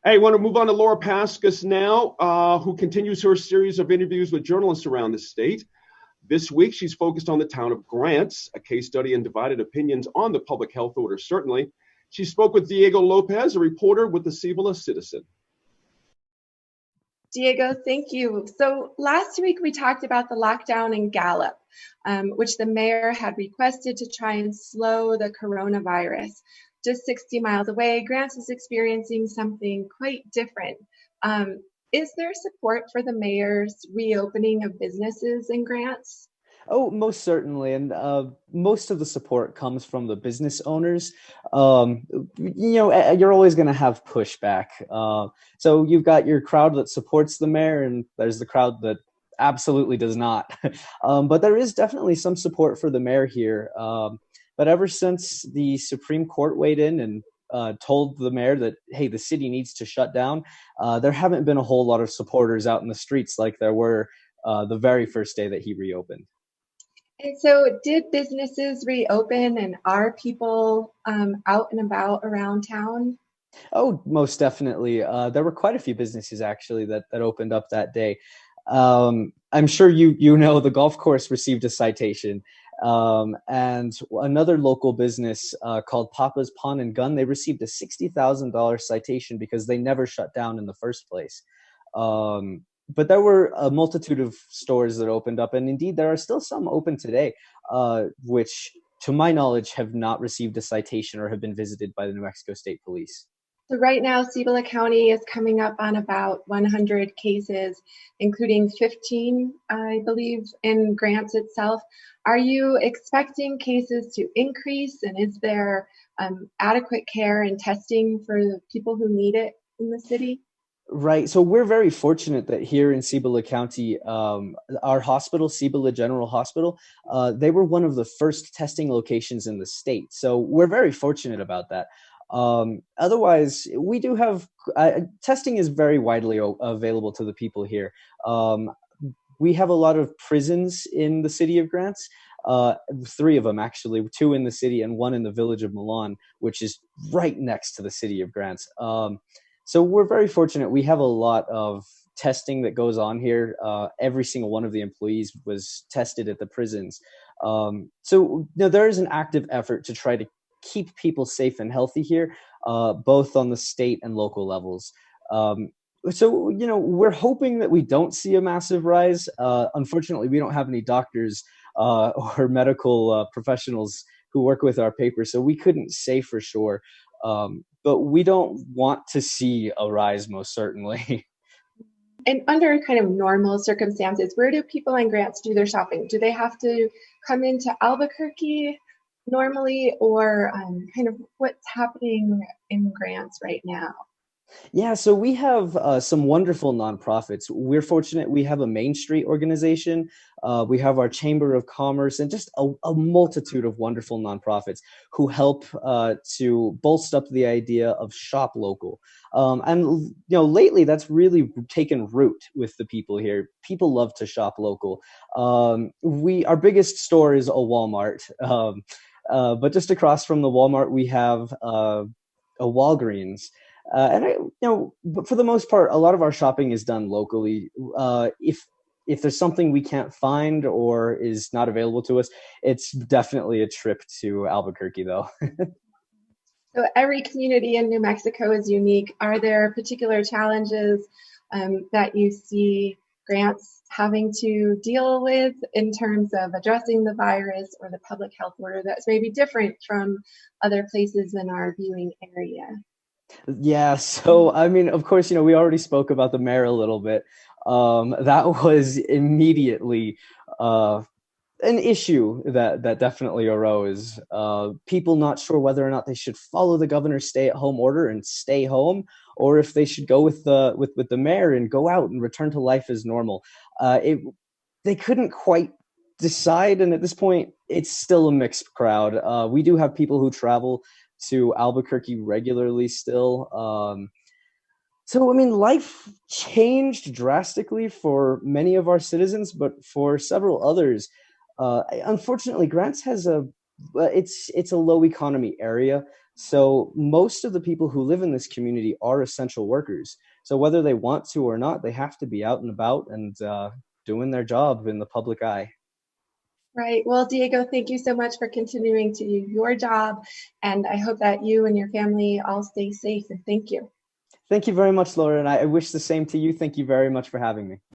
Hey, I want to move on to Laura Paskus now, who continues her series of interviews with journalists around the state. This week, she's focused on the town of Grants, a case study in divided opinions on the public health order, certainly. She spoke with Diego Lopez, a reporter with the Cibola Citizen. Diego, thank you. So last week we talked about the lockdown in Gallup, which the mayor had requested to try and slow the coronavirus. Just 60 miles away, Grants is experiencing something quite different. Is there support for the mayor's reopening of businesses in Grants? Oh, most certainly. And most of the support comes from the business owners. You're always going to have pushback. So you've got your crowd that supports the mayor, and there's the crowd that absolutely does not. But there is definitely some support for the mayor here. But ever since the Supreme Court weighed in and told the mayor that, hey, the city needs to shut down, there haven't been a whole lot of supporters out in the streets like there were the very first day that he reopened. And so did businesses reopen, and are people out and about around town? Oh, most definitely. There were quite a few businesses actually that opened up that day. I'm sure you know the golf course received a citation. And another local business called Papa's Pawn and Gun, they received a $60,000 citation because they never shut down in the first place. But there were a multitude of stores that opened up, and indeed there are still some open today, which, to my knowledge, have not received a citation or have been visited by the New Mexico State Police. So right now, Cibola County is coming up on about 100 cases, including 15, I believe, in Grants itself. Are you expecting cases to increase, and is there adequate care and testing for the people who need it in the city? Right. So we're very fortunate that here in Cibola County, our hospital, Cibola General Hospital, they were one of the first testing locations in the state. So we're very fortunate about that. Otherwise, we do have testing is very widely available to the people here. We have a lot of prisons in the city of Grants. 3 of them actually, 2 in the city and 1 in the village of Milan, which is right next to the city of Grants. So we're very fortunate. We have a lot of testing that goes on here. Every single one of the employees was tested at the prisons. So there is an active effort to try to keep people safe and healthy here, both on the state and local levels. So we're hoping that we don't see a massive rise. Unfortunately, we don't have any doctors or medical professionals who work with our paper, so we couldn't say for sure. But we don't want to see a rise, most certainly. And under kind of normal circumstances, where do people in Grants do their shopping? Do they have to come into Albuquerque normally, or kind of what's happening in Grants right now? Yeah, so we have some wonderful nonprofits. We're fortunate we have a Main Street organization. We have our Chamber of Commerce and just a multitude of wonderful nonprofits who help to bolster up the idea of shop local. And lately that's really taken root with the people here. People love to shop local. Our biggest store is a Walmart, but just across from the Walmart we have a Walgreens. But for the most part, a lot of our shopping is done locally. If there's something we can't find or is not available to us, it's definitely a trip to Albuquerque, though. So every community in New Mexico is unique. Are there particular challenges that you see Grants having to deal with in terms of addressing the virus or the public health order that's maybe different from other places in our viewing area? Yeah, so I mean, of course, we already spoke about the mayor a little bit. That was immediately an issue that definitely arose. People not sure whether or not they should follow the governor's stay-at-home order and stay home, or if they should go with the mayor and go out and return to life as normal. They couldn't quite decide, and at this point, it's still a mixed crowd. We do have people who travel to Albuquerque regularly still. So, I mean, life changed drastically for many of our citizens, but for several others, unfortunately, Grants has it's a low economy area. So most of the people who live in this community are essential workers. So whether they want to or not, they have to be out and about and doing their job in the public eye. Right. Well, Diego, thank you so much for continuing to do your job. And I hope that you and your family all stay safe. And thank you. Thank you very much, Laura. And I wish the same to you. Thank you very much for having me.